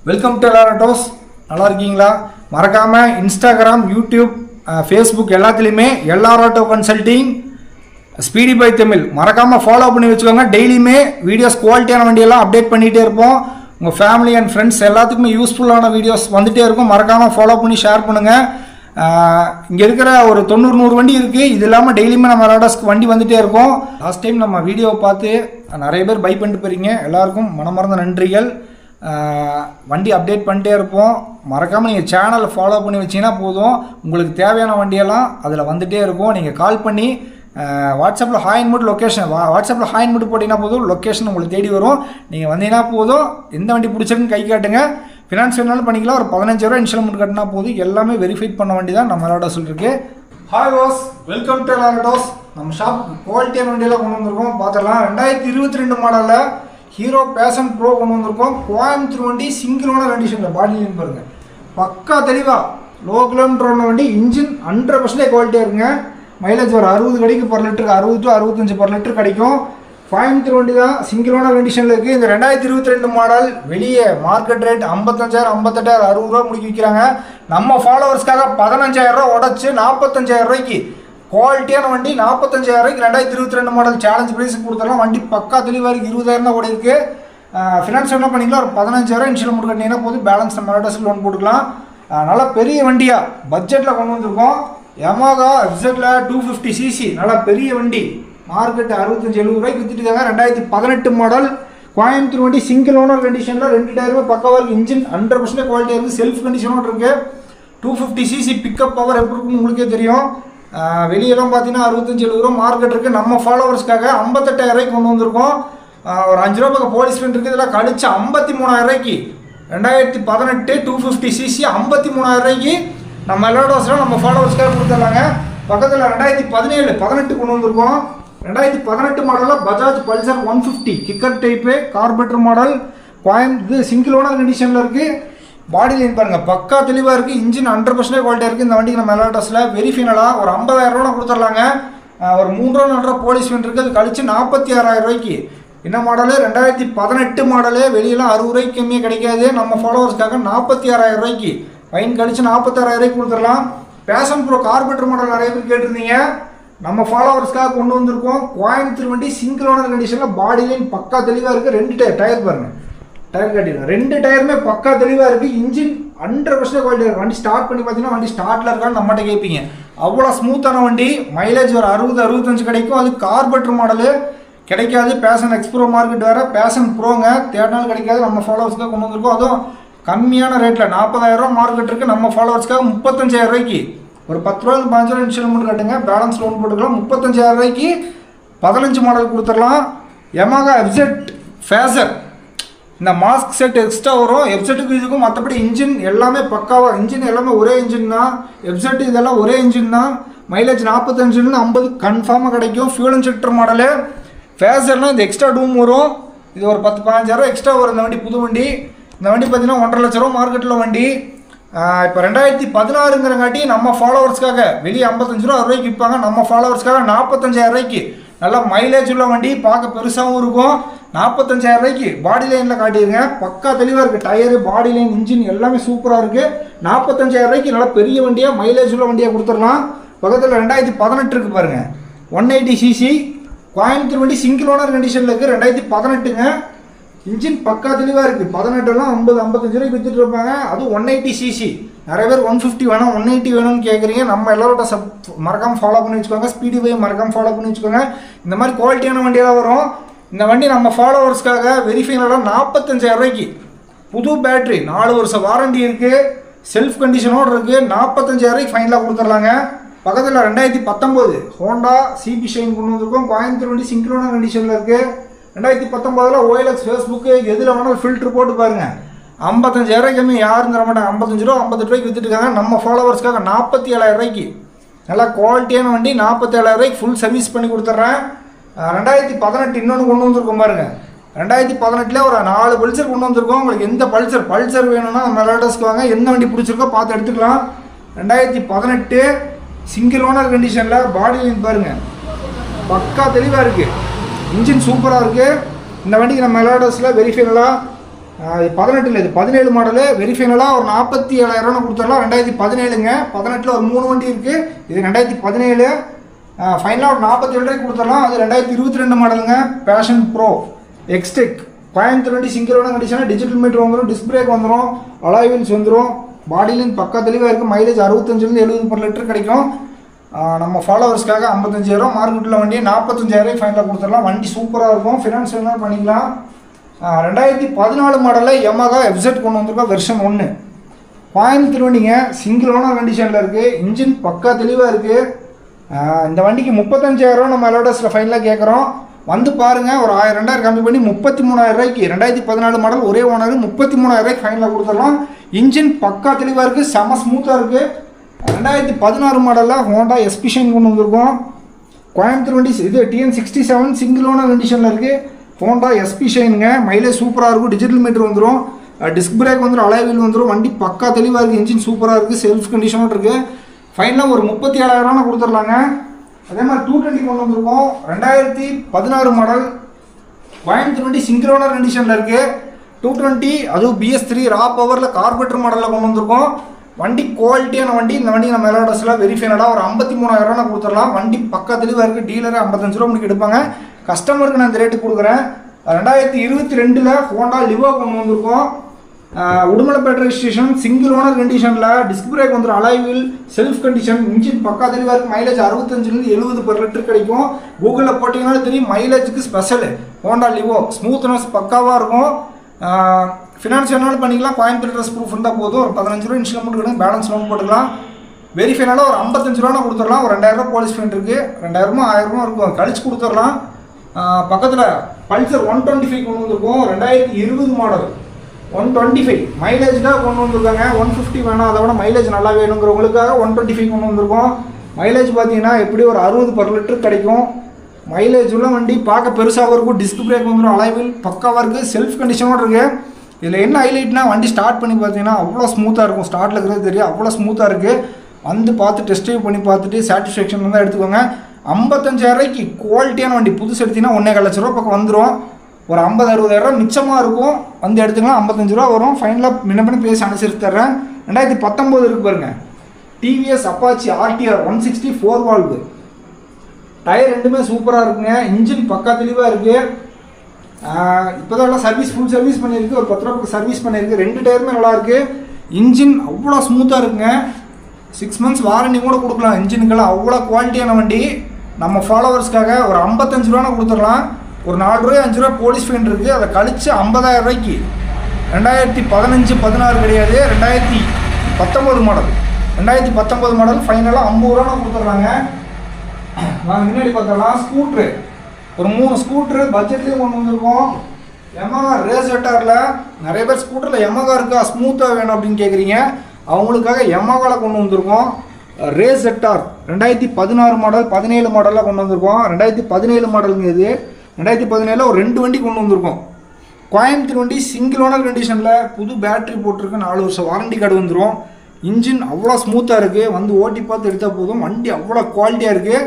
Welcome to எல்லாரோட்டோஸ். நல்லா இருக்கீங்களா? மறக்காமல் இன்ஸ்டாகிராம், யூடியூப், ஃபேஸ்புக் எல்லாத்துலேயுமே எல்லாரோட்டோ கன்சல்ட்டிங், ஸ்பீடி பை தமிழ் மறக்காமல் ஃபாலோ பண்ணி வச்சுக்கோங்க. டெய்லியுமே வீடியோஸ் குவாலிட்டியான வண்டியெல்லாம் அப்டேட் பண்ணிகிட்டே இருப்போம். உங்கள் ஃபேமிலி அண்ட் ஃப்ரெண்ட்ஸ் எல்லாத்துக்குமே யூஸ்ஃபுல்லான வீடியோஸ் வந்துகிட்டே இருக்கும். மறக்காமல் ஃபாலோ பண்ணி ஷேர் பண்ணுங்கள். இங்கே இருக்கிற ஒரு 90-100 வண்டி இருக்குது. இது இல்லாமல் டெய்லியுமே நம்ம ரைடர்ஸ்க்கு வண்டி வந்துகிட்டே இருக்கும். லாஸ்ட் டைம் நம்ம வீடியோவை பார்த்து நிறைய பேர் பை பண்ணிட்டு போகிறீங்க. எல்லாருக்கும் மனமார்ந்த நன்றிகள். வண்டி அப்டேட் பண்ணிட்டே இருப்போம். மறக்காமல் நீங்கள் சேனலை ஃபாலோ பண்ணி வச்சிங்கன்னா போதும். உங்களுக்கு தேவையான வண்டியெல்லாம் அதில் வந்துகிட்டே இருக்கும். நீங்கள் கால் பண்ணி வாட்ஸ்அப்பில் ஹாயின் மட்டும் லொக்கேஷன் வாட்ஸ்அப்பில் ஹாயின் மட்டும் போட்டிங்கன்னா போதும், லொக்கேஷன் உங்களுக்கு தேடி வரும். நீங்கள் வந்தீங்கன்னா போதும், எந்த வண்டி பிடிச்சிருக்குன்னு கை காட்டுங்க. ஃபினான்ஸ் வேணாலும் பண்ணிக்கலாம். ஒரு 15,000 ரூபா இன்ஸ்டால்மெண்ட் கட்டினா போதும். எல்லாமே வெரிஃபைட் பண்ண வண்டி தான் நம்ம எல்லாரோட சொல்லிருக்கு. ஹாய் வாஸ், வெல்கம் டு எல்லாரோட்டோஸ். நம்ம ஷாப் குவாலிட்டியான வண்டியெல்லாம் கொண்டு வந்திருக்கோம். பார்த்துடலாம். 2022 மாடலில் ஹீரோ பேஷன் ப்ரோ கொண்டு வந்திருக்கோம். கோயம்புத்தூர் வண்டி, சிங்கிள் ஓனர் கண்டிஷனில் பாடியிலும் பாருங்கள். பக்கா தெளிவாக லோ கிலோமீட்டர் ஓன வண்டி. இன்ஜின் 100% குவாலிட்டியாக இருக்குங்க. மைலேஜ் ஒரு 60 கிடைக்கும் பர் லிட்டருக்கு, 60 to 65 பர் லிட்டர் கிடைக்கும். கோயம்புத்தூர் வண்டி தான், சிங்கிள் ஓனர் கண்டிஷனில் இருக்குது. இந்த 2022 மாடல் வெளியே மார்க்கெட் ரேட் 55,000, 58,000, 60 ரூபா முடிக்க விற்கிறாங்க. நம்ம ஃபாலோவர்ஸ்க்காக 15,000 ரூபா உடச்சி 45,000 ரூபாய்க்கு குவாலிட்டியான வண்டி 45,000 ரூபாய்க்கு 2022 மாடல் சேலஞ்ச் ப்ரைஸுக்கு கொடுத்துடலாம். வண்டி பக்கா தெளிவாக இருக்குது. 20,000 தான் ஓடி இருக்குது. ஃபினான்ஸ் என்ன பண்ணிக்கலாம், ஒரு 15,000 இன்ஷூரன்ஸ் மட்டும் கட்டினீங்கன்னா போதும். பேலன்ஸ் நம்ம லேட்டஸ்ட் லோன் போட்டுக்கலாம். நல்லா பெரிய வண்டியாக பட்ஜெட்டில் கொண்டு வந்திருக்கோம். யமாகா எஃப்செட்டில் 250cc நல்லா பெரிய வண்டி. மார்க்கெட் 65-70 ரூபாய்க்கு வித்துட்டு இருக்காங்க. 2018 மாடல் கோயம்புத்தூர் வண்டி, சிங்கிள் ஓனர் கண்டிஷனில். 2 டயருமே பக்கவாக இருக்குது. இன்ஜின் 100% குவாலிட்டியாக இருக்குது. செல்ஃப் கண்டிஷனோடு இருக்குது. 250cc பிக்கப் பவர் எப்படி இருக்குன்னு உங்களுக்கே தெரியும். வெளியெல்லாம் பார்த்தீங்கன்னா 65-70 ரூபா மார்க்கெட் இருக்குது. நம்ம ஃபாலோவர்ஸ்க்காக 58,000 ரூபாய்க்கு கொண்டு வந்திருக்கோம். ஒரு 5 ரூபா பக்கம் போலீஸ் ஃபண்ட் இருக்குது. இதெல்லாம் கழிச்சு 53,000 ரூபாய்க்கு 2018 250cc 53,000 ரூபாய்க்கு நம்ம எல்லாரோட நம்ம ஃபாலோவர்ஸ்க்காக கொடுத்துட்றாங்க. பக்கத்தில் 2017-18 கொண்டு வந்திருக்கோம். 2018 மாடலில் Bajaj Pulsar 150 kicker type carburettor model. இது சிங்கிள் ஓனர் கண்டிஷனில் இருக்குது. பாடி லைன் பாருங்கள் பக்கா தெளிவாக இருக்குது. இன்ஜின் 100% குவாலிட்டியாக இருக்குது. இந்த வண்டிக்கு நம்ம எல்லாரோட வெரி ஃபைனலாக ஒரு 50,000 ரூபா கொடுத்துட்லாங்க. ஒரு 3 ரூபா 4 ரூபா போலீஸ் ஃபண்ட் இருக்குது. அது கழிச்சு 46,000 ரூபாய்க்கு. என்ன மாடலு? 2018 மாடலு. வெளியெல்லாம் 60 ரூபாய்க்கு கம்மியாக கிடைக்காது. நம்ம ஃபாலோவர்ஸ்க்காக 46,000 ரூபாய்க்கு ஃபைன் கழிச்சு 46,000 ரூபாய்க்கு கொடுத்துடலாம். பேஷன் ப்ரோ கார்பரேட்டர் மாடல் நிறைய பேர் கேட்டிருந்தீங்க. நம்ம ஃபாலோவர்ஸ்க்காக கொண்டு வந்திருக்கோம். கோயம்புத்தூர் வண்டி, சிங்கிள் ஓனர் கண்டிஷனில். பாடி லைன் பக்கா தெளிவாக இருக்குது. 2 டயர் பாருங்கள், டயர் கட்டிடுங்க. 2 டயருமே பக்கா தெளிவாக இருக்குது. இன்ஜின் 100% குவாலிட்டி இருக்குது. வண்டி ஸ்டார்ட் பண்ணி பார்த்தீங்கன்னா வண்டி ஸ்டார்ட்டில் இருக்கான்னு நம்மகிட்ட கேட்பீங்க. அவ்வளோ ஸ்மூத்தான வண்டி. மைலேஜ் ஒரு 60-65 கிடைக்கும். அது கார்பரேட்டர் மாடலு கிடைக்காது. பேஷன் எக்ஸ்ப்ரோ மார்க்கெட் வேறு, பேஷன் ப்ரோங்க தேடினாலும் கிடைக்காது. நம்ம ஃபாலோவர்ஸ்க்காக கொண்டு வந்திருக்கோம். அதுவும் கம்மியான ரேட்டில் 40,000 ரூபா மார்க்கெட் இருக்குது. நம்ம ஃபாலோவர்ஸ்க்காக 35,000 ரூபாய்க்கு ஒரு 10 ரூபா 15 ரூபா இன்ஸ்டால்மெண்ட் கட்டுங்க. பேலன்ஸ் லோன் போட்டுக்கலாம். 35,000 ரூபாய்க்கு 15 மாடல் கொடுத்துடலாம். Yamaha எஃப்செட் phasor. இந்த மாஸ்க் செட் எக்ஸ்ட்ரா வரும். எஃப்செட்டுக்கு இதுக்கும் மற்றபடி இன்ஜின் எல்லாமே பக்காவாக. இன்ஜின் எல்லாமே ஒரே இன்ஜின் தான். எஃப்செட் இதெல்லாம் ஒரே இன்ஜின் தான். மைலேஜ் 45-50 கன்ஃபார்மாக கிடைக்கும். Fuel injector model. ஃபேசர்னால் இந்த எக்ஸ்ட்ரா டூம் வரும். இது ஒரு 10-15,000 ரூபா எக்ஸ்ட்ரா வரும். இந்த வண்டி புது வண்டி. இந்த வண்டி பார்த்தீங்கன்னா 1.5 லட்ச ரூபா மார்க்கெட்டில் வண்டி. இப்போ 2016ங்கிறங்காட்டி நம்ம ஃபாலோவர்ஸ்க்காக வெளியே 55 ரூபா ரூபாய்க்கு விற்பாங்க. நம்ம ஃபாலோவர்ஸ்க்காக 45,000 ரூபாய்க்கு நல்லா மைலேஜ் உள்ள வண்டி. பார்க்க பெருசாகவும் இருக்கும். 45,000 ரூபாய்க்கு பாடி லைனில் காட்டிடுங்க. பக்கா தெளிவாக இருக்குது. டயரு, பாடி லைன், இன்ஜின் எல்லாமே சூப்பராக இருக்குது. 45,000 ரூபாய்க்கு நல்லா பெரிய வண்டியாக மைலேஜ் உள்ள வண்டியாக கொடுத்துடலாம். பக்கத்தில் 2018 இருக்குது பாருங்கள், 180cc கோயம்புத்தூர் வண்டி, சிங்கிள் ஓனர் கண்டிஷனில் இருக்குது. 2018ங்க. இன்ஜின் பக்கா தெளிவாக இருக்குது. 18 50-55 ரூபாய்க்கு வித்துட்டு இருப்பாங்க. அதுவும் 180cc. நிறைய பேர் 150 வேணும் 180 வேணும்னு கேட்குறீங்க. நம்ம எல்லாரோட மறக்காமல் ஃபாலோ பண்ணி வச்சுக்கோங்க. ஸ்பீடி பை மறக்காமல் ஃபாலோ பண்ணி வச்சுக்கோங்க. இந்த மாதிரி குவாலிட்டியான வண்டியெல்லாம் வரும். இந்த வண்டி நம்ம ஃபாலோவர்ஸ்க்காக வெரிஃபைனோட 45,000 ரூபாய்க்கு புது பேட்ரி, 4 வருஷம் வாரண்டி இருக்குது. செல்ஃப் கண்டிஷனோடு இருக்குது. 45,000 ரூபாய்க்கு ஃபைனலாக கொடுத்துட்லாங்க. பக்கத்தில் 2019 ஹோண்டா சிபி ஷைன் கொண்டு வந்திருக்கோம். கோயம்புத்தூர் வண்டி, சிங்கிள் ஓனர் கண்டிஷனில் இருக்குது. 2019 OLX ஃபேஸ்புக்கு எதில் வேணாலும் ஃபில்ட்ரு போட்டு பாருங்கள். 55,000 ரூபாய்க்கு கம்மி யாரும் தர மாட்டாங்க. 55 ரூபா 58 ரூபாய்க்கு வித்துட்டு இருக்காங்க. நம்ம ஃபாலோவர்ஸ்க்காக 47,000 ரூபாய்க்கு நல்லா குவாலிட்டியான வண்டி. 47,000 ரூபாய்க்கு ஃபுல் சர்வீஸ் பண்ணி கொடுத்துட்றேன். 2018 இன்னொன்று கொண்டு வந்திருக்கோம் பாருங்கள். 2018 ஒரு 4 பல்சர் கொண்டு வந்திருக்கோம். உங்களுக்கு எந்த பல்சர் வேணும்னா நம்ம லேட்டஸ்க்கு வாங்க. எந்த வண்டி பிடிச்சிருக்கோ பார்த்து எடுத்துக்கலாம். 2018 சிங்கிள் ஓனர் கண்டிஷனில். பாடி லைன் பாருங்கள் பக்கா தெளிவாக இருக்குது. இன்ஜின் சூப்பராக இருக்குது. இந்த வண்டிக்கு நம்ம மெலாடஸில் வெரிஃபைனலாக 18 இது 17 மாடலு. வெரி ஃபைனலாக ஒரு 47,000 கொடுத்துடலாம். 2017ங்க. 18ல் ஒரு 3 வண்டி இருக்குது. இது 2017. ஃபைனலாக ஒரு 47 கொடுத்துடலாம். அது 2022 மாடலுங்க. பேஷன் ப்ரோ எக்ஸ்டெக். கோயம்புத்தூர் வண்டி சிங்கிள் ஓனர் கண்டிஷனாக டிஜிட்டல் மீட்டர் வந்துடும், டிஸ்க் பிரேக் வந்துடும், அலாய் வீல்ஸ் வந்துடும், பாடியிலும் பக்கா தெளிவாக இருக்குது. மைலேஜ் 65லேருந்து 70 per லிட்டர் கிடைக்கும். நம்ம ஃபாலோவர்ஸ்க்காக 55,000 மார்க்கெட்டில் வண்டியை 45,000 ஃபைனலாக கொடுத்துடலாம். வண்டி சூப்பராக இருக்கும். ஃபினான்ஸ் வேணாலும் பண்ணிக்கலாம். 2014 மாடலில் Yamaha FZ கொண்டு வந்திருக்கோம். வெர்ஷன் 1 கோயம்புத்தூர் வண்டிங்க. சிங்கிள் ஓனர் கண்டிஷனில் இருக்குது. இன்ஜின் பக்கா தெளிவாக இருக்குது. இந்த வண்டிக்கு 35,000 நம்ம எலோடஸில் ஃபைனலாக கேட்குறோம். வந்து பாருங்கள். ஒரு 1,000-2,000 கம்மி பண்ணி 33,000 2014 மாடல் ஒரே ஓனர் 33,000 ஃபைனலாக கொடுத்துடலாம். இன்ஜின் பக்கா தெளிவாக இருக்குது. செம ஸ்மூத்தாக இருக்குது. 2016 மாடலில் ஹோண்டா எஸ்பி ஷைன் கொண்டு வந்திருக்கோம். கோயம்புத்தூர் வண்டி இது TN67 சிங்கிள் ஓனர் கண்டிஷனில் இருக்குது. Honda SP ஷைனுங்க. மைலேஜ் சூப்பராக இருக்கும். டிஜிட்டல் மீட்டர் வந்துடும், டிஸ்க் பிரேக் வந்துடும், அலாய் வீல் வந்துடும். வண்டி பக்கா தெளிவாக இருக்குது. இன்ஜின் சூப்பராக இருக்குது. செல்ஃப் கண்டிஷனோட இருக்குது. ஃபைனலாக ஒரு 37,000 கொடுத்துடலாங்க. அதே மாதிரி 220 கொண்டு வந்திருக்கோம். 2016 மாடல் கோயம்புத்தூர் வண்டி சிங்கிள் ஓனர் கண்டிஷனில் இருக்குது. 220 அதுவும் BS3 ரா பவரில் கார்பரேட்டர் மாடலில் கொண்டு வந்திருக்கோம். வண்டி குவாலிட்டியான வண்டி. இந்த வண்டி நம்ம எலோடஸில் வெரி ஃபைனலாக ஒரு 53,000 கொடுத்துடலாம். வண்டி பக்கா தெளிவாக இருக்குது. டீலரு 55 ரூபா எடுப்பாங்க. கஸ்டமருக்கு நான் இந்த ரேட்டு கொடுக்குறேன். 2022 ஹோண்டா லிவோ கொண்டு வந்திருக்கோம். உடுமலைப்பேட்டை ரெஜிஸ்ட்ரேஷன் சிங்கிள் ஓனர் கண்டிஷனில் டிஸ்க் பிரேக் வந்துடும், alloy wheel, self condition, engine பக்கா தெளிவாக இருக்குது. மைலேஜ் 65லேருந்து 70 per லிட்டர் கிடைக்கும். கூகுளில் போட்டிங்கனாலும் தெரியும். மைலேஜுக்கு ஸ்பெஷல் ஹோண்டா லிவோ. ஸ்மூத்னஸ் பக்காவாக இருக்கும். ஃபினான்ஸ் வேணாலும் பண்ணிக்கலாம். கோயம்புத்தூர் ட்ரெஸ் ப்ரூஃப் இருந்தால் போதும். ஒரு 15 ரூபா இன்ஸ்டால்மெண்ட் கிடைக்கும். பேலன்ஸ் லோன் போட்டுக்கலாம். வெரி ஃபைனலாக ஒரு 55,000 கொடுத்துடலாம். ஒரு 2,000 போலீஸ் ஃபைன் இருக்குது. 2,000 1,000 இருக்கும். கழிச்சு கொடுத்துடலாம். பக்கத்தில் பல்சர் 125 கொண்டு வந்திருக்கோம். 2020 மாடல் 125 மைலேஜ் தான் கொண்டு வந்திருக்காங்க. 150 வேணாம், அதை விட மைலேஜ் நல்லா வேணுங்கிறவங்களுக்காக 125 கொண்டு வந்திருக்கோம். மைலேஜ் பார்த்தீங்கன்னா எப்படி ஒரு 60 per லிட்டர் கிடைக்கும். மைலேஜ் உள்ள வண்டி பார்க்க பெருசாகவும் இருக்கும். டிஸ்க் பிரேக் வந்துடும், அலாய் வீல் பக்காவாக இருக்குது. செல்ஃப் கண்டிஷனோடு இருக்குது. இதில் என்ன ஹைலைட்னா வண்டி ஸ்டார்ட் பண்ணி பார்த்தீங்கன்னா அவ்வளோ ஸ்மூத்தாக இருக்கும். ஸ்டார்ட்டில் இருக்கிறது தெரியும், அவ்வளோ ஸ்மூத்தாக இருக்குது. வந்து பார்த்து டெஸ்ட் ட்ரைவ் பண்ணி பார்த்துட்டு சாட்டிஸ்ஃபேக்ஷன் தான் எடுத்துக்கோங்க. 55,000 குவாலிட்டியான வண்டி. புதுசு எடுத்திங்கன்னா 1,4 லட்ச ரூபா பக்கம் வந்துடும். ஒரு 50-60,000 மிச்சமாக இருக்கும். வந்து எடுத்துக்கலாம். 55 ரூபா வரும். ஃபைனலாக முன்ன பண்ணி பேசி அனுசரித்து தர்றேன். 2019 இருக்கு பாருங்கள். TVS Apache RTR 160 4 valve. Tyre ரெண்டுமே சூப்பராக இருக்குங்க. இன்ஜின் பக்கா தெளிவாக இருக்குது. இப்போ தான் எல்லாம் சர்வீஸ் ஃபுல் சர்வீஸ் பண்ணியிருக்கு. ஒரு 10 ரூபா சர்வீஸ் பண்ணியிருக்கு. 2 டயருமே நல்லாயிருக்கு. இன்ஜின் அவ்வளோ ஸ்மூத்தாக இருக்குங்க. 6 months வாரண்டி கூட கொடுக்கலாம். இன்ஜினுக்கெல்லாம் அவ்வளோ குவாலிட்டியான வண்டி. நம்ம ஃபாலோவர்ஸ்க்காக ஒரு 55 ரூபா கொடுத்துடலாம். ஒரு 4 ரூபா 5 ரூபா போலீஸ் ஃபைன் இருக்குது. அதை கழித்து 50,000 2015-16 கிடையாது, 2019 மாடல். 2019 மாடல் ஃபைனலாக 50 ரூபா கொடுத்துட்றாங்க. நாங்கள் முன்னாடி பார்த்தோம்னா ஸ்கூட்ரு ஒரு 3 ஸ்கூட்ரு பட்ஜெட்லேயும் கொண்டு வந்திருக்கோம். Yamaha ரேஸ் வெட்டாரில் நிறைய பேர் ஸ்கூட்டரில் Yamaha இருக்கா ஸ்மூத்தாக வேணும் அப்படின்னு கேட்குறீங்க. அவங்களுக்காக Yamahaவில் கொண்டு வந்திருக்கோம். ரேஸ் வெட்டார் 2016 மாடல் 17 மாடலில் கொண்டு வந்திருக்கோம். 2017 மாடலுங்க இது. 2017 ஒரு 2 வண்டி கொண்டு வந்திருக்கோம். கோயம்புத்தூர் வண்டி சிங்கிள் ஓனர் கண்டிஷனில் புது பேட்டரி போட்டிருக்கு. 4 வருஷம் வாரண்டி கார்டு வந்துடும். இன்ஜின் அவ்வளோ ஸ்மூத்தாக இருக்குது. வந்து ஓட்டி பார்த்து எடுத்தால் போதும். வண்டி அவ்வளோ குவாலிட்டியாக இருக்குது.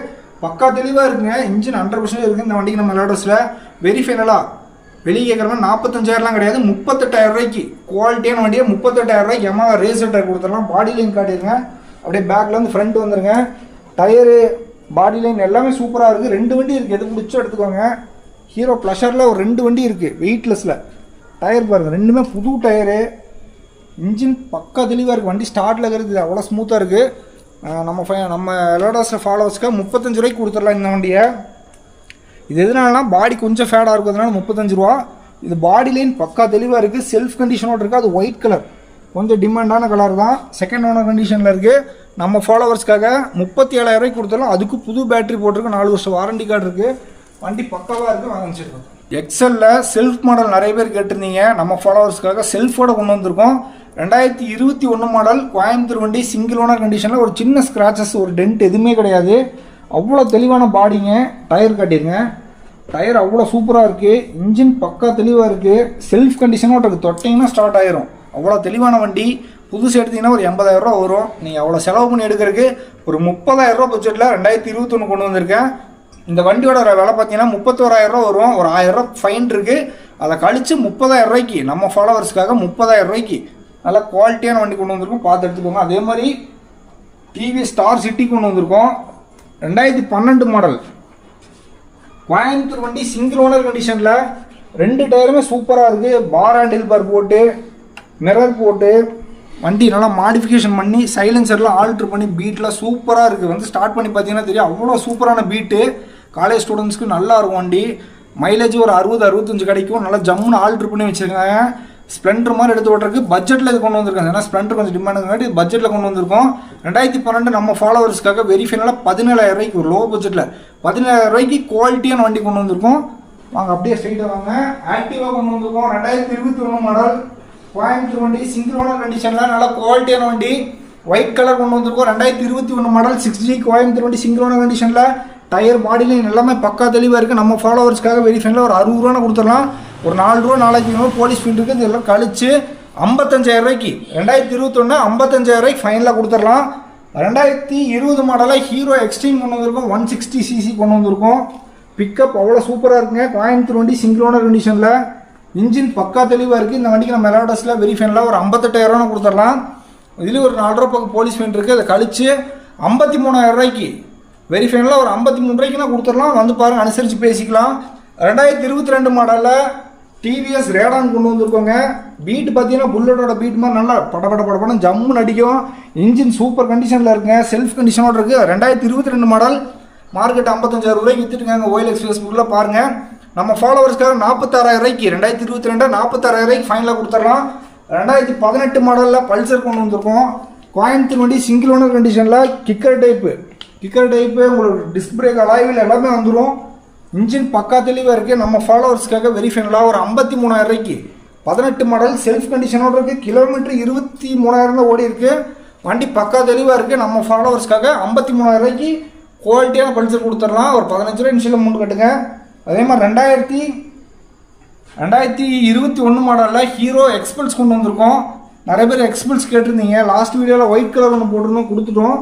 பக்கா தெளிவாக இருக்குங்க. இன்ஜின் 100% இருக்குது இந்த வண்டிக்கு நம்ம எலோடஸில். வெரி ஃபைனலாக வெளியே கேட்குற மாதிரி 45,000 கிடையாது, 38,000 குவாலிட்டியான வண்டியை 38,000 Yamaha ரேஸ் வெட்டார் கொடுத்துடலாம். பாடி லைன் காட்டிடுங்க. அப்படியே பேக்கில் வந்து ஃப்ரண்ட் வந்துடுங்க. டயரு பாடி லைன் எல்லாமே சூப்பராக இருக்குது. 2 வண்டி இருக்குது. எது பிடிச்சோ எடுத்துக்கோங்க. ஹீரோ ப்ளஷரில் ஒரு 2 வண்டி இருக்குது வெயிட்லெஸில். டயர் பாருங்கள், ரெண்டுமே புது டயரு. இன்ஜின் பக்கா தெளிவாக இருக்குது. வண்டி ஸ்டார்ட்டில் இருக்கிறது அவ்வளோ ஸ்மூத்தாக இருக்குது. நம்ம எலோடாஸில் ஃபாலோவர்ஸ்க்கு 35 ரூபாய்க்கு கொடுத்துடலாம் இந்த வண்டியை. இது எதுனாலனா பாடி கொஞ்சம் ஃபேடாக இருக்கிறதுனால 35 ரூபா. இது பாடி லைன் பக்கா தெளிவாக இருக்குது. செல்ஃப் கண்டிஷனோடு இருக்குது. அது ஒயிட் கலர், கொஞ்சம் டிமாண்டான கலர் தான். செகண்ட் ஓனர் கண்டிஷனில் இருக்குது. நம்ம ஃபாலோவர்ஸ்க்காக 37,000 கொடுத்துடலாம். அதுக்கு புது பேட்டரி போட்டிருக்கு. 4 வருஷம் வாரண்டி கார்டு இருக்குது. வண்டி பக்காவாக இருக்குது. வாங்க வச்சுருக்கோம். எக்ஸலில் செல்ஃப் மாடல் நிறைய பேர் கேட்டிருந்தீங்க. நம்ம ஃபாலோவர்ஸ்க்காக செல்ஃபோட கொண்டு வந்திருக்கோம். 2021 மாடல் கோயம்புத்தூர் வண்டி சிங்கிள் ஓனர் கண்டிஷனில் ஒரு சின்ன ஸ்க்ராச்சஸ் ஒரு டென்ட் எதுவுமே கிடையாது. அவ்வளோ தெளிவான பாடிங்க. டயர் காட்டிடுங்க. டயர் அவ்வளோ சூப்பராக இருக்குது. இன்ஜின் பக்கா தெளிவாக இருக்குது. செல்ஃப் கண்டிஷனோட இருக்குது. தொட்டிங்கன்னா ஸ்டார்ட் ஆயிரும். அவ்வளோ தெளிவான வண்டி. புதுசு எடுத்திங்கன்னா ஒரு 80,000 ரூபா வரும். நீங்கள் அவ்வளோ செலவு பண்ணி எடுக்கிறதுக்கு ஒரு 30,000 ரூபா பட்ஜெட்டில் 2021 கொண்டு வந்திருக்கேன். இந்த வண்டியோட விலை பார்த்தீங்கன்னா 31,000 ரூபா வரும். ஒரு 1,000 ரூபா ஃபைன் இருக்குது. அதை கழித்து 30,000 ரூபாய்க்கு நம்ம ஃபாலோவர்ஸ்க்காக 30,000 ரூபாய்க்கு நல்ல குவாலிட்டியான வண்டி கொண்டு வந்திருக்கோம், பார்த்து எடுத்துக்கோங்க. அதே மாதிரி டிவிஎஸ் ஸ்டார் சிட்டி கொண்டு வந்திருக்கோம். 2012 மாடல் கோயம்புத்தூர் வண்டி, சிங்கிள் ஓனர் கண்டிஷனில், 2 டயருமே சூப்பராக இருக்குது. பார் ஹேண்டில் பார் போட்டு, மிரர் போட்டு, வண்டி நல்லா மாடிஃபிகேஷன் பண்ணி, சைலன்சர்லாம் ஆல்ட்ரு பண்ணி, பீட்லாம் சூப்பராக இருக்குது. வந்து ஸ்டார்ட் பண்ணி பார்த்தீங்கன்னா தெரியும், அவ்வளோ சூப்பரான பீட்டு. காலேஜ் ஸ்டூடெண்ட்ஸ்க்கு நல்லா இருக்கும் வண்டி. மைலேஜ் ஒரு 60-65 கிடைக்கும். நல்லா ஜம்முன்னு ஆல்ட்ரு பண்ணி வச்சுருக்காங்க. ஸ்ப்ளெண்டர் மாதிரி எடுத்து ஓட்டுறதுக்கு பட்ஜெட்டில் இது கொண்டு வந்திருக்காங்க. ஏன்னா ஸ்ப்ளெண்டர் கொஞ்சம் டிமாண்டுங்காட்டி பட்ஜெட்டில் கொண்டு வந்திருக்கோம். 2012 நம்ம ஃபாலோவர்ஸ்க்காக வெரி ஃபைனலாக 17,000 ரூபாய்க்கு, ஒரு லோ பட்ஜெட்டில் 17,000 ரூபாய்க்கு குவாலிட்டியான வண்டி கொண்டு வந்திருக்கோம். வாங்க அப்படியே ஸ்ட்ரைட்டாக வாங்க. ஆக்டிவாக கொண்டு வந்திருக்கோம். 2021 மாடல் கோயம்புத்தூர் வண்டி, சிங்கிள் ஓனர் கண்டிஷனில், நல்லா குவாலிட்டியான வண்டி. ஒயிட் கலர் கொண்டு வந்திருக்கோம். 2021 மாடல் 6G கோயம்புத்தூர் வண்டி, சிங்கிள் ஓனர் கண்டிஷனில். டயர் பாடிலையும் எல்லாமே பக்கா தெளிவாக இருக்குது. நம்ம ஃபாலோவர்ஸ்க்காக வெரி ஃபைனலாக ஒரு 60 ரூபா கொடுத்துடலாம். ஒரு 4 ரூபா 4,500 போலீஸ் ஃபீல்டு இருக்குது. இதெல்லாம் கழிச்சு 55,000 ரூபாய்க்கு 2021 55,000 ரூபாய்க்கு ஃபைனலாக கொடுத்துடலாம். 2020 மாடலாக ஹீரோ எக்ஸ்ட்ரீம் கொண்டு வந்திருக்கோம். 160cc கொண்டு வந்திருக்கோம். பிக்கப் அவ்வளோ சூப்பராக இருக்குங்க. கோயம்புத்தூர் வண்டி, சிங்கிள் ஓனர் கண்டிஷனில், இன்ஜின் பக்கா தெளிவாக இருக்குது. இந்த வண்டிக்கு நம்ம மெலாடஸில் வெரி ஃபைனலாக ஒரு 58,000 ரூபா கொடுத்துடலாம். இதுலேயும் ஒரு 4 ரூபா பக்கம் போலீஸ் ஃபைன் இருக்குது. அதை கழிச்சு 53,000 ரூபாய்க்கு வெரி ஃபைனலாக ஒரு 53 ரூபாய்க்குனா கொடுத்துடலாம். வந்து பாருங்கள், அனுசரித்து பேசிக்கலாம். 2022 மாடலில் டிவிஎஸ் ரேடான் கொண்டு வந்திருக்கோங்க. பீட் பார்த்தீங்கன்னா புல்லட்டோட பீட் மாதிரி நல்லா படப்படம் ஜம்முன்னு அடிக்கும். இன்ஜின் சூப்பர் கண்டிஷனில் இருக்குங்க. செல்ஃப் கண்டிஷனோட இருக்குது. 2022 மாடல் மார்க்கெட் 55,000 ரூபாய்க்கு விற்றுட்டுருக்காங்க. OLX ஃபேஸ்புக்கில் பாருங்கள். நம்ம ஃபாலோவர்ஸ்க்காக 46,000 ரூபாய்க்கு 2022 46,000 ரூபாய்க்கு ஃபைனலாக கொடுத்துடலாம். 2018 மாடலில் பல்சர் கொண்டு வந்திருக்கோம். கோயம்புத்தூர் வண்டி, சிங்கிள் ஓனர் கண்டிஷனில், கிக்கர் டைப்பு உங்களுக்கு டிஸ்க் பிரேக் அலாய்வில் எல்லாமே வந்துடும். இன்ஜின் பக்கா தெளிவாக இருக்குது. நம்ம ஃபாலோவர்ஸ்க்காக வெரி ஃபைனலாக ஒரு 53,000 ரூபாய்க்கு 18 மாடல் செல்ஃப் கண்டிஷனோட இருக்குது. கிலோமீட்டர் 23,000 தான் ஓடி இருக்குது. வண்டி பக்கா தெளிவாக இருக்குது. நம்ம ஃபாலோவர்ஸ்க்காக 53,000 ரூபாய்க்கு குவாலிட்டியான பல்சர் கொடுத்துடலாம். ஒரு 15 ரூபா இன்ஷியல் அமௌண்ட் கட்டுங்க. அதே மாதிரி 2021 மாடலில் ஹீரோ எக்ஸ்பல்ஸ் கொண்டு வந்திருக்கோம். நிறைய பேர் எக்ஸ்பல்ஸ் கேட்டிருந்தீங்க. லாஸ்ட் வீடியோவில் ஒயிட் கலர் ஒன்று போட்டிருந்தோம், கொடுத்துட்டோம்.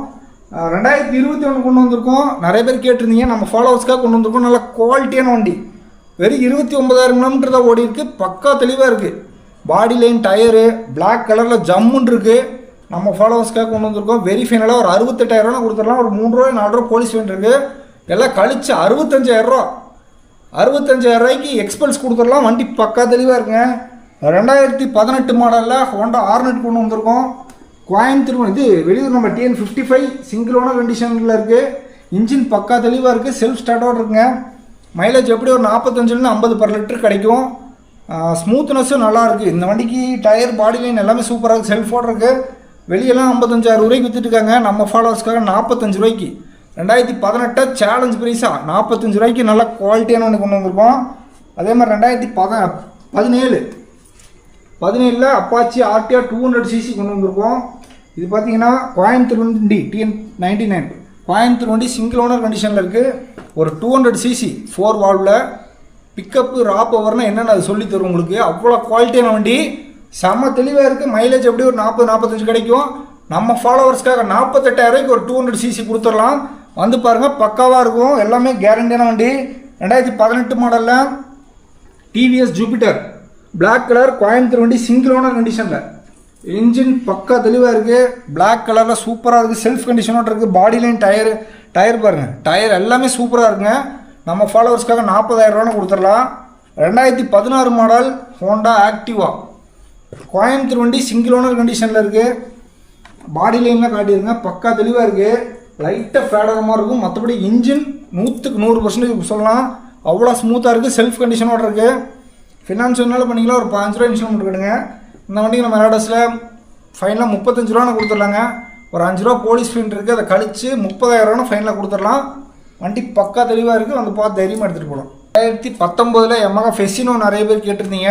2021 கொண்டு வந்திருக்கோம். நிறைய பேர் கேட்டிருந்தீங்க. நம்ம ஃபாலோவர்ஸ்க்காக கொண்டு வந்திருக்கோம். நல்ல குவாலிட்டியான வண்டி. வெறும் 29,000 கிலோமீட்டர் தான் ஓடி இருக்குது. பக்கா தெளிவாக இருக்குது. பாடி லைன், டயரு பிளாக் கலரில் ஜம்முன்னு இருக்குது. நம்ம ஃபாலோவர்ஸ்க்காக கொண்டு வந்திருக்கோம். வெரி ஃபைனலாக ஒரு 68,000 ரூபா கொடுத்துடலாம். ஒரு 3 ரூபா 4 ரூபா போலீஸ் ஃபைன் இருக்குது. எல்லாம் கழிச்சு 65,000 ரூபா 65,000 ரூபாய்க்கு எக்ஸ்பல்ஸ் கொடுத்துடலாம். வண்டி பக்கா தெளிவாக இருக்குங்க. 2018 மாடலில் ஹோண்டா ஆர்னெட் கொண்டு வந்திருக்கோம். கோயம்புத்தூர் இது வெளியூர் நம்ம TN55 சிங்கிள் ஓனர் கண்டிஷனில் இருக்குது. இன்ஜின் பக்கா தெளிவாக இருக்குது. செல்ஃப் ஸ்டார்ட்டோடு இருக்குங்க. மைலேஜ் எப்படி ஒரு 45 50 per லிட்டர் கிடைக்கும். ஸ்மூத்னஸும் நல்லாயிருக்கு. இந்த வண்டிக்கு டயர் பாடி லைன் எல்லாமே சூப்பராக இருக்குது. செல்ஃபோடு இருக்குது. வெளியெல்லாம் 55,000 ரூபாய்க்கு விற்றுட்டுருக்காங்க. நம்ம ஃபாலோவர்ஸ்க்காக 45 ரூபாய்க்கு 2018 சேலஞ்ச் ப்ரைஸாக 45 ரூபாய்க்கு நல்ல குவாலிட்டியான ஒன்று கொண்டு வந்திருக்கோம். அதே மாதிரி 2017 அப்பாச்சி RTR 200cc கொண்டு வந்திருக்கோம். இது பார்த்தீங்கன்னா கோயம்புத்தூர் வண்டி TN99 கோயம்புத்தூர் வண்டி சிங்கிள் ஓனர் கண்டிஷனில் இருக்குது. ஒரு 200cc 4 வால்வில் பிக்கப்பு ரா பவர்னால் என்னென்னு அது சொல்லி தரும் உங்களுக்கு. அவ்வளோ குவாலிட்டியான வண்டி, செம்ம தெளிவாக இருக்குது. மைலேஜ் எப்படி ஒரு 40-45 கிடைக்கும். நம்ம ஃபாலோவர்ஸ்க்காக 48,000 ரூபாய்க்கு ஒரு 200cc கொடுத்துடலாம். வந்து பாருங்கள், பக்காவாக இருக்கும். எல்லாமே கேரண்டியான வண்டி. 2018 மாடலில் TVS Jupiter black colour Coimbatore வண்டி சிங்கிள் ஓனர் கண்டிஷனில். இன்ஜின் பக்கா தெளிவாக இருக்குது. பிளாக் கலரில் சூப்பராக இருக்குது. செல்ஃப் கண்டிஷனோட இருக்குது. பாடி லைன், டயர் பாருங்கள், டயர் எல்லாமே சூப்பராக இருக்குங்க. நம்ம ஃபாலோவர்ஸ்க்காக 40,000 ரூபா கொடுத்துடலாம். 2016 மாடல் ஹோண்டா ஆக்டிவா கோயம்புத்தூர் வண்டி சிங்கிள் ஓனர் கண்டிஷனில் இருக்குது. பாடி லைன்லாம் காட்டிடுங்க, பக்கா தெளிவாக இருக்குது. லைட்டாக ஃபேடரமாக இருக்கும். மற்றபடி இன்ஜின் 100க்கு 100% சொல்லலாம். அவ்வளோ ஸ்மூத்தாக இருக்குது. செல்ஃப் கண்டிஷனோட இருக்குது. ஃபினான்ஸ் வேணாலும் பண்ணிக்கலாம். ஒரு 5 ரூபா இன்ஷூரன்ஸ் மட்டும் கட்டுங்க. இந்த வண்டிக்கு நம்ம மெலாடஸில் ஃபைனலாக 35 ரூபா கொடுத்துடலாங்க. ஒரு 5 ரூபா போலீஸ் ஃபைன் இருக்குது. அதை கழிச்சு 30,000 ரூபா ஃபைனலாக கொடுத்துடலாம். வண்டி பக்கா தெளிவாக இருக்குது. வந்து பார்த்து தைரியமாக எடுத்துகிட்டு போகலாம். 2019 Yamaha ஃபெசினோ நிறைய பேர் கேட்டிருந்தீங்க.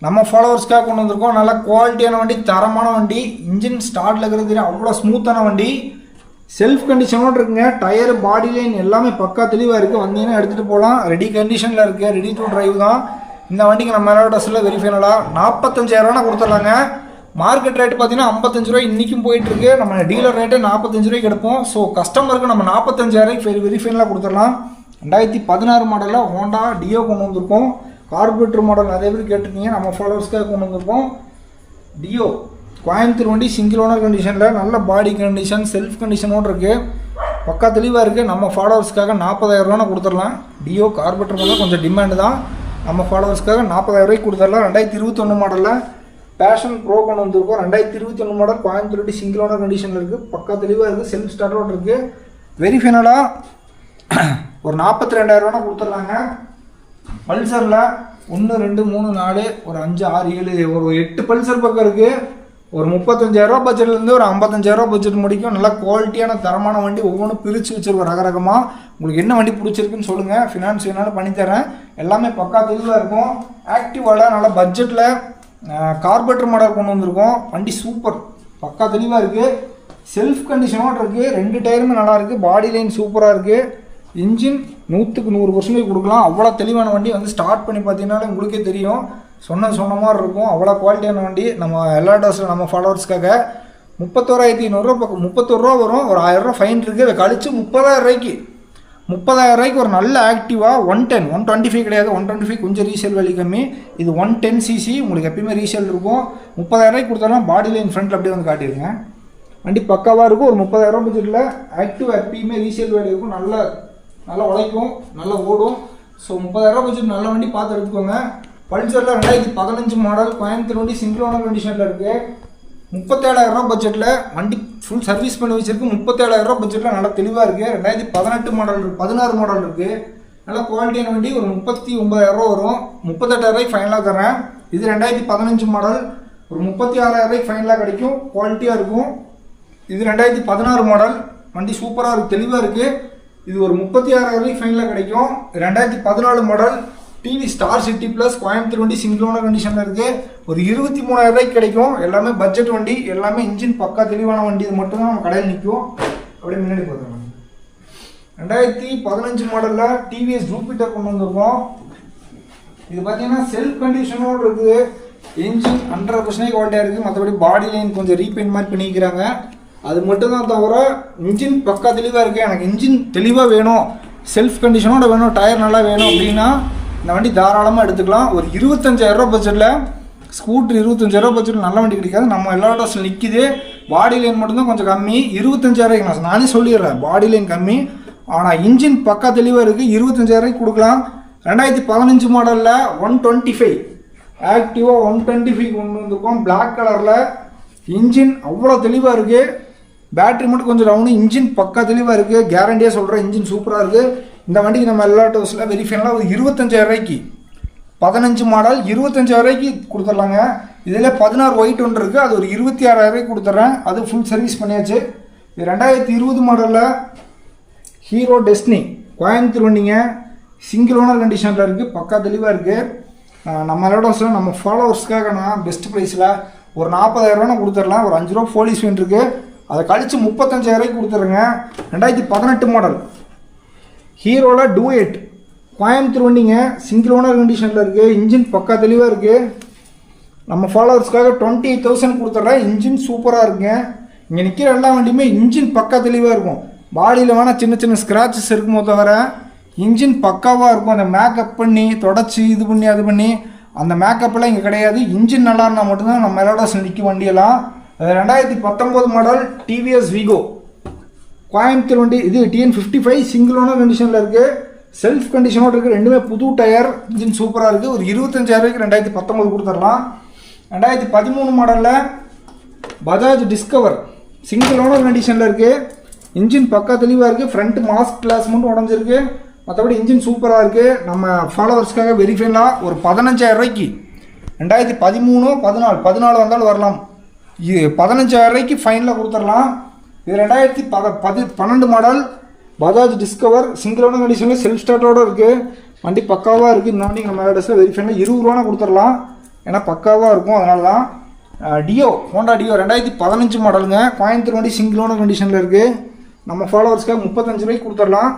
நம்ம ஃபாலோவர்ஸ்க்காக கொண்டு வந்திருக்கோம். நல்ல குவாலிட்டியான வண்டி, தரமான வண்டி. இன்ஜின் ஸ்டார்ட்டில் இருக்கிறது அவ்வளோ ஸ்மூத்தான வண்டி. செல்ஃப் கண்டிஷனோடு இருக்குங்க. டயர் பாடி லைன் எல்லாமே பக்கா தெளிவாக இருக்குது. வந்தீங்கன்னா எடுத்துகிட்டு போகலாம். ரெடி கண்டிஷனில் இருக்குது. ரெடி டு டிரைவ் தான். இந்த வண்டிக்கு நம்ம மெலாடஸில் வெரி ஃபைனலாக 45,000 ரூபா கொடுத்துடலாங்க. மார்க்கெட் ரேட்டு பார்த்தீங்கன்னா 55 ரூபாய் இன்றைக்கும் போயிட்டுருக்கு. நம்ம டீலர் ரேட்டு 45 ரூபாய்க்கு எடுப்போம். ஸோ கஸ்டமருக்கு நம்ம 45,000 ரூபாய்க்கு வெரி ஃபைனலாக கொடுத்துடலாம். 2016 மாடலில் ஹோண்டா டியோ கொண்டு வந்திருக்கோம். கார்பரேட்டர் மாடல் நிறைய பேர் கேட்டிருக்கீங்க, நம்ம ஃபாலோவர்ஸ்க்காக கொண்டு வந்திருக்கோம். டியோ கோயம்புத்தூர் வண்டி சிங்கிள் ஓனர் கண்டிஷனில் நல்ல பாடி கண்டிஷன் செல்ஃப் கண்டிஷனோடு இருக்குது, பக்கா தெளிவாக இருக்குது. நம்ம ஃபாலோவர்ஸ்க்காக 40,000 கொடுத்துடலாம். டியோ கார்பரேட்டர் மாடல் கொஞ்சம் டிமாண்டு தான், நம்ம ஃபாலோவர்ஸ்க்காக 40,000 கொடுத்துடலாம். 2021 மாடலில் பேஷன் ப்ரோ கொண்டு வந்திருக்கோம். 2021 மாடல் கோயம்புத்தூர் வண்டி சிங்கிள் ஓனர் கண்டிஷனில் இருக்குது, பக்கா தெளிவாக இருக்குது, செல்ஃப் ஸ்டார்டோடு இருக்குது. வெரி ஃபைனலாக ஒரு 42,000 கொடுத்துட்றாங்க. பல்சரில் 1 2 3 4 ஒரு 5 6 7 ஒரு 8 பல்சர் பக்கம் இருக்குது. ஒரு 35,000 பட்ஜெட்லேருந்து ஒரு 55,000 பட்ஜெட் முடிக்கும். நல்லா குவாலிட்டியான தரமான வண்டி, ஒவ்வொன்றும் பிரித்து வச்சுருக்கோம் ரகரகமாக. உங்களுக்கு என்ன வண்டி பிடிச்சிருக்குன்னு சொல்லுங்கள், ஃபினான்ஸ் வேணாலும் பண்ணித்தரேன். எல்லாமே பக்கா தெளிவாக இருக்கும். ஆக்டிவாவில் நல்லா பட்ஜெட்டில் கார்பரேட்டர் மாடல் கொண்டு வந்திருக்கோம். வண்டி சூப்பர், பக்கா தெளிவாக இருக்குது, செல்ஃப் கண்டிஷனோடு இருக்குது. 2 டயருமே நல்லா இருக்குது, பாடி லைன் சூப்பராக இருக்குது. இன்ஜின் 100க்கு 100% கொடுக்கலாம். அவ்வளோ தெளிவான வண்டி வந்து ஸ்டார்ட் பண்ணி பார்த்தீங்கன்னாலே உங்களுக்கே தெரியும், சொன்ன மாதிரி இருக்கும். அவ்வளோ குவாலிட்டியான வண்டி. நம்ம எல்லா டோஸில் நம்ம ஃபாலோவர்ஸ்க்காக 31,500 பக்கம் 31 ரூபா வரும். ஒரு 1000 ஃபைன் இருக்குது, அதை கழிச்சு 30,000 ஒரு நல்ல ஆக்டிவாக 110 125 கிடையாது, 125 கொஞ்சம் ரீசேல் வேல்யூ கம்மி. இது 110cc, உங்களுக்கு எப்பயுமே ரீசேல் இருக்கும். 30,000 கொடுத்தாலும் பாடி லைன் ஃப்ரண்ட்டில் அப்படியே வந்து காட்டிடுங்க. வண்டி பக்காவாக இருக்கும். ஒரு 30,000 பட்ஜெட்டில் ஆக்டிவ் எப்பயுமே ரீசேல் வேல்யூ இருக்கும். நல்லா உழைக்கும், நல்லா ஓடும். ஸோ 30,000 பட்ஜெட் நல்ல வண்டி பார்த்து எடுத்துக்கோங்க. பல்சரில் 2015 மாடல் கோயம்புத்தூர் வண்டி சிங்கிள் ஓனர் கண்டிஷனில் இருக்குது. 37,000 பட்ஜெட்டில் வண்டி ஃபுல் சர்வீஸ் பண்ணி வச்சிருக்கு. 37,000 பட்ஜெட்டில் நல்லா தெளிவாக இருக்குது. 2018 மாடல் 16 மாடல் இருக்குது. நல்லா குவாலிட்டியான வண்டி. ஒரு 39,000 வரும். 38,000 ஃபைனலாக தரேன். இது 2015 மாடல், ஒரு 36,000 ஃபைனலாக கிடைக்கும், குவாலிட்டியாக இருக்கும். இது 2016 மாடல், வண்டி சூப்பராக இருக்குது, தெளிவாக இருக்குது. இது ஒரு 36,000 ஃபைனலாக கிடைக்கும். 2014 model TV star city plus Coimbatore வண்டி சிங்கிள் ஓனர் கண்டிஷனில் இருக்குது. ஒரு 23,000 கிடைக்கும். எல்லாமே பட்ஜெட் வண்டி, எல்லாமே இன்ஜின் பக்கா தெளிவான வண்டி. இது மட்டும்தான் நம்ம கடையில் நிற்கும். அப்படியே முன்னாடி பார்த்துக்கலாம். 2015 மாடலில் டிவிஎஸ் ஜூபிட்டர் கொண்டு வந்திருக்கோம். இது பார்த்தீங்கன்னா செல்ஃப் கண்டிஷனோடு இருக்குது. இன்ஜின் 100% குவாலிட்டியாக இருக்குது. மற்றபடி பாடி லைன் கொஞ்சம் ரீபெயிண்ட் மாதிரி பண்ணிக்கிறாங்க, அது மட்டும்தான் தவிர இன்ஜின் பக்கா தெளிவாக இருக்குது. எனக்கு இன்ஜின் தெளிவாக வேணும், செல்ஃப் கண்டிஷனோட வேணும், டயர் நல்லா வேணும் அப்படின்னா இந்த வண்டி தாராளமாக எடுத்துக்கலாம். ஒரு 25,000 பட்ஜெட்டில் ஸ்கூட்ரு 25,000 பட்ஜெட்டில் நல்ல வண்டி கிடைக்காது. நம்ம எல்லா டோஸில் நிற்கிது. பாடி லைன் மட்டும்தான் கொஞ்சம் கம்மி. 25,000 நானே சொல்லிடுறேன், பாடி லைன் கம்மி, ஆனால் இன்ஜின் பக்கா தெளிவாக இருக்குது. 25,000 கொடுக்கலாம். 2015 மாடலில் 125 ஆக்டிவாக 125 கொண்டு வந்திருக்கோம். பிளாக் கலரில் இன்ஜின் அவ்வளோ தெளிவாக இருக்குது. பேட்டரி மட்டும் கொஞ்சம் டவுனு, இன்ஜின் பக்கா தெளிவாக இருக்குது. கேரண்டியாக சொல்கிறேன், இன்ஜின் சூப்பராக இருக்குது. இந்த வண்டிக்கு நம்ம எல்லா டோஸில் வெரி ஃபைனலாக ஒரு 25,000 15 மாடல் 25,000 கொடுத்துட்லாங்க. இதில் 16 ஒயிட் ஒன்று இருக்குது, அது ஒரு 26,000 கொடுத்துட்றேன். அது ஃபுல் சர்வீஸ் பண்ணியாச்சு. இது 2020 மாடலில் ஹீரோ டெஸ்டினி கோயம்புத்தூர் வண்டிங்க, சிங்கிள் ஓனர் கண்டிஷனில் இருக்குது, பக்கா தெளிவாக இருக்குது. நம்ம எல்லா டோஸில் நம்ம ஃபாலோவர்ஸ்க்காக நான் பெஸ்ட் ப்ரைஸில் ஒரு 40,000 கொடுத்துடலாம். ஒரு 5 ரூபா போலீஸ் ஃபைன் இருக்குது, அதை கழித்து 35,000 கொடுத்துருங்க. 2018 மாடல் ஹீரோவில் டூயட் கோயம்புத்தூர் வண்டிங்க, சிங்கிள் ஓனர் கண்டிஷனில் இருக்குது. இன்ஜின் பக்கா தெளிவாக இருக்குது. நம்ம ஃபாலோவர்ஸ்க்காக 28,000 கொடுத்துட்றேன். இன்ஜின் சூப்பராக இருக்குங்க. இங்கே நிற்கிற எல்லா வண்டியுமே இன்ஜின் பக்கா தெளிவாக இருக்கும். பாடியில் வேணால் சின்ன சின்ன ஸ்க்ராச்சஸ் இருக்குமோ தவிர இன்ஜின் பக்காவாக இருக்கும். அந்த மேக்கப் பண்ணி தொடச்சி இது பண்ணி அது பண்ணி அந்த மேக்கப்லாம் இங்கே கிடையாது. இன்ஜின் நல்லா இருந்தால் மட்டும்தான் நம்ம எல்லாரோட நிற்கும் வண்டியெல்லாம். 2019 மாடல் டிவிஎஸ் வீகோ கோயம்புத்தூர் வண்டி, இது TN55 சிங்கிள் ஓனர் கண்டிஷனில் இருக்குது. செல்ஃப் கண்டிஷனோடு இருக்குது. ரெண்டுமே புது டயர், இன்ஜின் சூப்பராக இருக்குது. ஒரு 25,000 2019 கொடுத்துடலாம். 2013 மாடலில் பஜாஜ் டிஸ்கவர் சிங்கிள் ஓனர் கண்டிஷனில் இருக்குது. இன்ஜின் பக்கா தெளிவாக இருக்குது. ஃப்ரண்ட் மாஸ்க் கிளாஸ் மட்டும் உடஞ்சிருக்கு, மற்றபடி இன்ஜின் சூப்பராக இருக்குது. நம்ம ஃபாலோவர்ஸ்க்காக வெரிஃபைலாம் ஒரு 15,000 2013 14 வந்தாலும் வரலாம். 15,000 ஃபைனில் கொடுத்துடலாம். இது 2012 model Bajaj discover single owner கண்டிஷனில் செல்ஃப் ஸ்டார்ட்டோடு இருக்குது. வண்டி பக்காவாக இருக்குது. இந்த வண்டி நம்ம டெஸ்ட்டில் வெரிஃபைனா 20 ரூபா கொடுத்துடலாம், ஏன்னா பக்காவாக இருக்கும். அதனால தான் டியோ ஹோண்டா டியோ 2015 மாடலுங்க, கோயம்புத்தூர் வண்டி சிங்கிள் ஓனர் கண்டிஷனில் இருக்குது. நம்ம ஃபாலோவர்ஸ்க்காக 35,000 கொடுத்துடலாம்.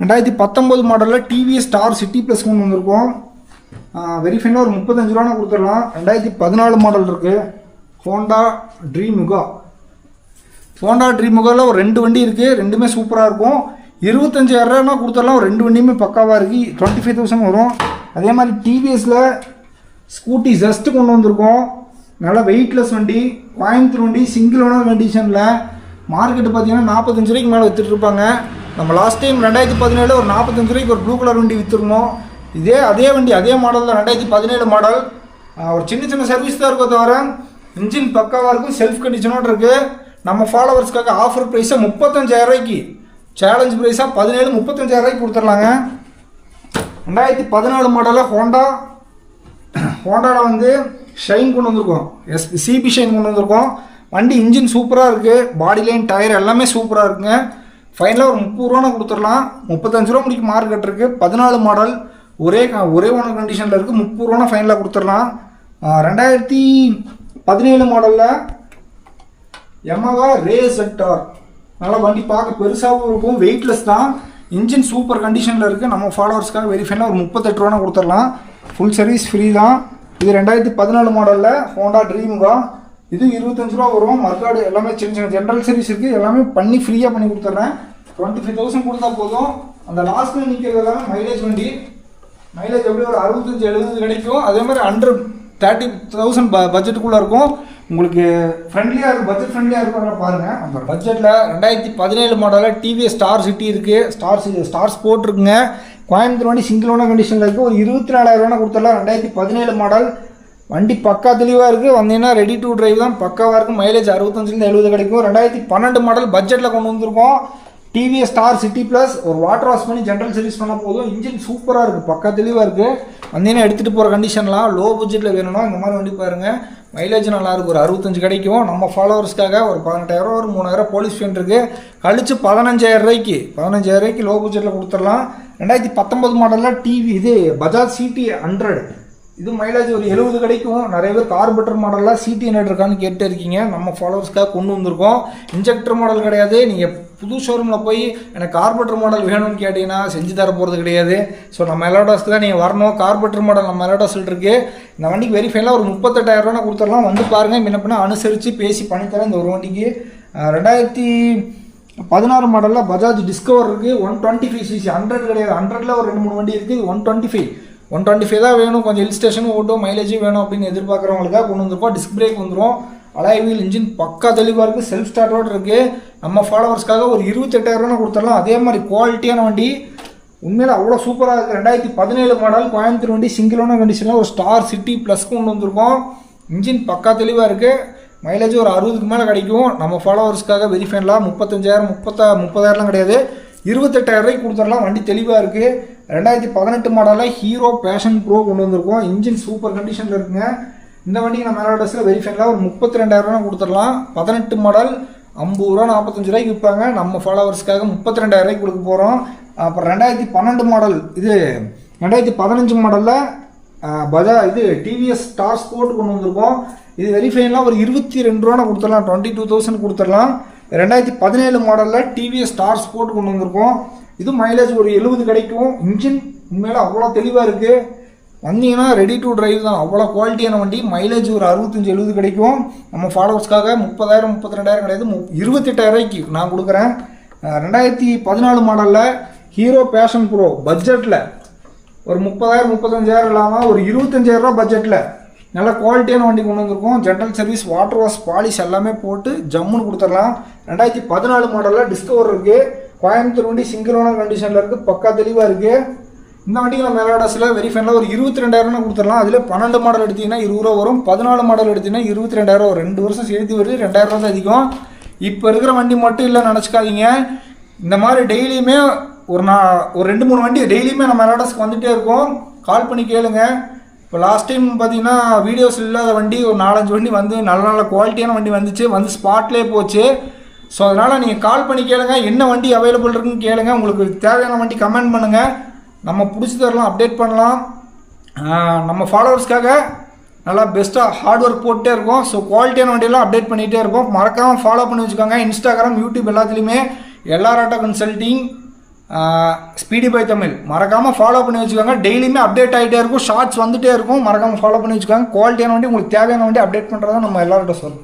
2019 மாடலில் டிவிஎஸ் ஸ்டார் சிட்டி ப்ளஸ் கொண்டு வந்திருக்கோம். வெரிஃபைனாக ஒரு 35 ரூபா கொடுத்துடலாம். 2014 மாடல் இருக்குது ஹோண்டா ட்ரீம் யுகா. ஹோண்டா ட்ரீம் யுகாவில் ஒரு 2 வண்டி இருக்குது, ரெண்டுமே சூப்பராக இருக்கும். 25,000 கொடுத்துடலாம். ஒரு 2 வண்டியுமே பக்காவாக இருக்குது. 25,000 வரும். அதே மாதிரி டிவிஎஸில் ஸ்கூட்டி ஜஸ்ட்டு கொண்டு வந்திருக்கோம். நல்லா வெயிட்லெஸ் வண்டி, கோயம்புத்தூர் வண்டி, சிங்கிள் ஓனர் கண்டிஷனில். மார்க்கெட்டு பார்த்தீங்கன்னா 45 ரூபாய்க்கு மேலே விற்றுட்ருப்பாங்க. நம்ம லாஸ்ட் டைம் 2017 ஒரு 45 ரூபாய்க்கு ஒரு ப்ளூ கலர் வண்டி விற்றுருந்தோம். அதே வண்டி அதே மாடல் தான், 2017 மாடல். ஒரு சின்ன சர்வீஸ் தான் இருக்கும், தவிர இன்ஜின் பக்காவாக இருக்கும், செல்ஃப் கண்டிஷனோடு இருக்குது. நம்ம ஃபாலோவர்ஸ்க்காக ஆஃபர் ப்ரைஸாக 35,000 ரூபாய்க்கு, சேலஞ்ச் ப்ரைஸாக 35,000 ரூபாய்க்கு கொடுத்துர்லாங்க. 2014 மாடலில் ஹோண்டாவில் வந்து ஷைன் கொண்டு வந்திருக்கோம், சிபி ஷைன் கொண்டு வந்திருக்கோம். வண்டி இன்ஜின் சூப்பராக இருக்குது, பாடி லைன் டயர் எல்லாமே சூப்பராக இருக்குங்க. ஃபைனலாக ஒரு 30 ரூபான்னு கொடுத்துடலாம். 35 ரூபா முடிக்கு மார்க்கெட் இருக்குது. 14 மாடல், ஒரே ஓனர் கண்டிஷனில் இருக்குது. 30 ரூபானா ஃபைனலாக கொடுத்துடலாம். 2017 மாடலில் யமஹா ரே ZR, நல்லா வண்டி பார்க்க பெருசாகவும் இருக்கும், வெயிட்லெஸ் தான், இன்ஜின் சூப்பர் கண்டிஷனில் இருக்குது. நம்ம ஃபாலோவர்ஸ்க்காக வெரிஃபைனாக ஒரு 38 ரூபானா கொடுத்துடலாம். ஃபுல் சர்வீஸ் ஃப்ரீ தான். இது 2014 மாடலில் ஹோண்டா ட்ரீமுகா. இது 25 ரூபா வரும். மர்காடு எல்லாமே சின்ன ஜென்ரல் சர்வீஸ் இருக்குது, எல்லாமே பண்ணி ஃப்ரீயாக பண்ணி கொடுத்துட்றேன். 25,000 கொடுத்தா போதும். அந்த லாஸ்ட்டில் நிற்கிறது எல்லாமே மைலேஜ் வண்டி. மைலேஜ் எப்படி ஒரு 65-70 கிடைக்கும். அதே மாதிரி அண்டர் 30,000 பட்ஜெட்டுக்குள்ளே இருக்கும். உங்களுக்கு ஃப்ரெண்ட்லியாக இருக்கும், பட்ஜெட் ஃப்ரெண்ட்லியாக இருக்கும். பாருங்கள், நம்ம பட்ஜெட்டில் 2017 மாடலில் டிவிஎஸ் ஸ்டார் சிட்டி இருக்குது, ஸ்டார் ஸ்போர்ட் இருக்குங்க. கோயம்புத்தூர் வண்டி சிங்கிள் ஓனர் கண்டிஷனில் இருக்குது. ஒரு 24,000 ரூபா கொடுத்துடலாம். 2017 மாடல் வண்டி பக்கா தெளிவாக இருக்குது. வந்தீங்கன்னா ரெடி டு டிரைவ் தான், பக்காவாக இருக்கும். மைலேஜ் 65-70 கிடைக்கும். 2012 மாடல் பட்ஜெட்டில் கொண்டு வந்திருக்கோம். டிவிஎஸ் ஸ்டார் சிட்டி ப்ளஸ் ஒரு வாட்டர் வாஷ் பண்ணி ஜென்ரல் சர்வீஸ் பண்ணால் போதும். இன்ஜின் சூப்பராக இருக்குது, பக்கா தெளிவாக இருக்குது. வந்தீங்கன்னா எடுத்துகிட்டு போகிற கண்டிஷன்லாம். லோ பட்ஜெட்டில் வேணும்னா இந்த மாதிரி வண்டி பாருங்கள். மைலேஜ் நல்லாயிருக்கும், ஒரு 65 கிடைக்கும். நம்ம ஃபாலோவர்ஸ்க்காக ஒரு 18,000 ஒரு 3,000 போலீஸ் ஃபைன் இருக்குது, கழிச்சு 15,000 ரூபாய்க்கு லோ பட்ஜெட்டில் கொடுத்துடலாம். 2019 மாடலில் இது பஜாஜ் சிடி 100, இது மைலேஜ் ஒரு 70 கிடைக்கும். நிறைய பேர் கார்பெட்டர் மாடலில் சிடி 100 இருக்கான்னு கேட்டு இருக்கீங்க. நம்ம ஃபாலோவர்ஸ்க்காக கொண்டு வந்திருக்கோம். இன்ஜெக்டர் மாடல் கிடையாது. நீங்கள் புது ஷோரூமில் போய் எனக்கு கார்பெட்டர் மாடல் வேணும்னு கேட்டிங்கன்னா செஞ்சு தர போகிறது கிடையாது. ஸோ நம்ம மெலோடாஸ்க்கு தான் நீங்கள் வரணும். கார்பெட்டர் மாடல் நம்ம மெலோடாஸில் இருக்குது. இந்த வண்டிக்கு வெரிஃபைனாக ஒரு 38,000 ரூபா கொடுத்துடலாம். வந்து பாருங்கள், முன்ன அனுசரித்து பேசி பண்ணித்தரேன். இந்த ஒரு வண்டிக்கு 2016 மாடலில் பஜாஜ் டிஸ்கவர் இருக்குது. 125cc, 100 கிடையாது. 100ல் ஒரு 2-3 வண்டி இருக்குது. 125 தான் வேணும். கொஞ்சம் ஹில் ஸ்டேஷனும் ஓட்டும், மைலேஜும் வேணும் அப்படின்னு எதிர்பார்க்குறவங்களுக்காக கொண்டு வந்திருக்கோம். டிஸ்க் பிரேக் வந்துடும், அலாய் வீல், இன்ஜின் பக்கா தெளிவாக இருக்குது, செல்ஃப் ஸ்டார்ட்டோடு இருக்குது. நம்ம ஃபாலோவர்ஸ்க்காக ஒரு 28,000 ரூபா கொடுத்துடலாம். அதே மாதிரி குவாலிட்டியான வண்டி, உண்மையில் அவ்வளோ சூப்பராக இருக்குது. 2017 மாடல் கோயம்புத்தூர் வண்டி சிங்கிள் ஓனர் கண்டிஷனில் ஒரு ஸ்டார் சிட்டி ப்ளஸ் கொண்டு வந்திருக்கோம். இன்ஜின் பக்கா தெளிவாக இருக்குது, மைலேஜ் ஒரு 60க்கு மேலே கிடைக்கும். நம்ம ஃபாலோவர்ஸ்க்காக வெரிஃபைன்லாம் 35,000 30,000லாம் கிடையாது, 28,000 ரூபாய்க்கு கொடுத்துடலாம். வண்டி தெளிவாக இருக்குது. 2018 மாடலில் ஹீரோ பேஷன் ப்ரோ கொண்டு வந்திருக்கோம். இன்ஜின் சூப்பர் கண்டிஷனில் இருக்குங்க. இந்த வண்டிக்கு நம்ம மெலோடாஸில் வெரிஃபைனில் ஒரு 32,000 ரூபா கொடுத்துடலாம். 18 மாடல் 50 ரூபா 45 ரூபாய்க்கு விற்பாங்க. நம்ம ஃபாலோவர்ஸ்க்காக 32,000 ரூபாய்க்கு கொடுக்க போகிறோம். அப்புறம் 2012 மாடல், இது 2015 மாடலில் டிவிஎஸ் ஸ்டார் ஸ்போர்ட் கொண்டு வந்திருக்கோம். இது வெரிஃபைன்லாம் ஒரு 22 ரூபா கொடுத்துடலாம், 22,000 கொடுத்துடலாம். 2017 மாடலில் டிவிஎஸ் ஸ்டார் ஸ்போர்ட் கொண்டு வந்திருக்கோம். இது மைலேஜ் ஒரு 70 கிடைக்கும். இன்ஜின் உண்மையில அவ்வளோ தெளிவாக இருக்குது. வந்தீங்கன்னா ரெடி டு டிரைவ் தான், அவ்வளோ குவாலிட்டியான வண்டி. மைலேஜ் ஒரு 65-70 கிடைக்கும். நம்ம ஃபாலோவர்ஸ்க்காக 30,000 32,000 கிடையாது, 28,000 ரூபாய்க்கு நான் கொடுக்குறேன். 2014 மாடலில் ஹீரோ பேஷன் ப்ரோ பட்ஜெட்டில் ஒரு 30,000 35,000 இல்லாமல் ஒரு 25,000 ரூபா பட்ஜெட்டில் நல்ல குவாலிட்டியான வண்டி கொண்டு வந்திருக்கோம். General service, water wash, polish எல்லாமே போட்டு ஜம்முன்னு கொடுத்துடலாம். 2014 மாடலில் டிஸ்கவர் இருக்குது. கோயம்புத்தூர் வண்டி சிங்கிள் ஓனர் கண்டிஷனில் இருக்குது, பக்கா தெளிவாக இருக்குது. இந்த வண்டிக்கு நம்ம மெலோடாஸில் வெரிஃபைனில் ஒரு 22,000 கொடுத்துடலாம். அதில் 12 மாடல் எடுத்திங்கன்னா 20 ரூபா வரும், 14 மாடல் எடுத்திங்கன்னா 22,000 வரும். 2 வருஷம் சேர்த்து வருது, 2,000 ரூபா தான் அதிகம். இப்போ இருக்கிற வண்டி மட்டும் இல்லை நினச்சிக்காதீங்க. இந்த மாதிரி டெய்லியுமே ஒரு 2-3 வண்டி டெய்லியுமே நம்ம மெலோடாஸ்க்கு வந்துகிட்டே இருக்கும். கால் பண்ணி கேளுங்க. இப்போ லாஸ்ட் டைம் பார்த்தீங்கன்னா வீடியோஸ் இல்லாத வண்டி ஒரு 4-5 வண்டி வந்து நல்ல குவாலிட்டியான வண்டி வந்துச்சு, வந்து ஸ்பாட்லேயே போச்சு. ஸோ அதனால் நீங்கள் கால் பண்ணி கேளுங்க, என்ன வண்டி அவைலபிள் இருக்குன்னு கேளுங்க. உங்களுக்கு தேவையான வண்டி கமெண்ட் பண்ணுங்கள், நம்ம பிடிச்சி தரலாம், அப்டேட் பண்ணலாம். நம்ம ஃபாலோவர்ஸ்க்காக நல்லா பெஸ்ட்டாக ஹார்ட் ஒர்க் போட்டுகிட்டே இருக்கோம். ஸோ குவாலிட்டியான வண்டியெல்லாம் அப்டேட் பண்ணிகிட்டே இருக்கோம். மறக்காமல் ஃபாலோ பண்ணி வச்சுக்கோங்க. இன்ஸ்டாகிராம், யூடியூப் எல்லாத்துலேயுமே LR auto consulting, speedy by Tamil மறக்காமல் ஃபாலோ பண்ணி வச்சுக்கோங்க. டெய்லியுமே அப்டேட் ஆகிட்டே இருக்கும், ஷார்ட்ஸ் வந்துகிட்டே இருக்கும். மறக்காமல் ஃபாலோ பண்ணி வச்சுக்கோங்க. குவாலிட்டியான வண்டி, உங்களுக்கு தேவையான வண்டி அப்டேட் பண்ணுறதா நம்ம எல்ஆர் ஆட்டோ சொல்லுவோம்.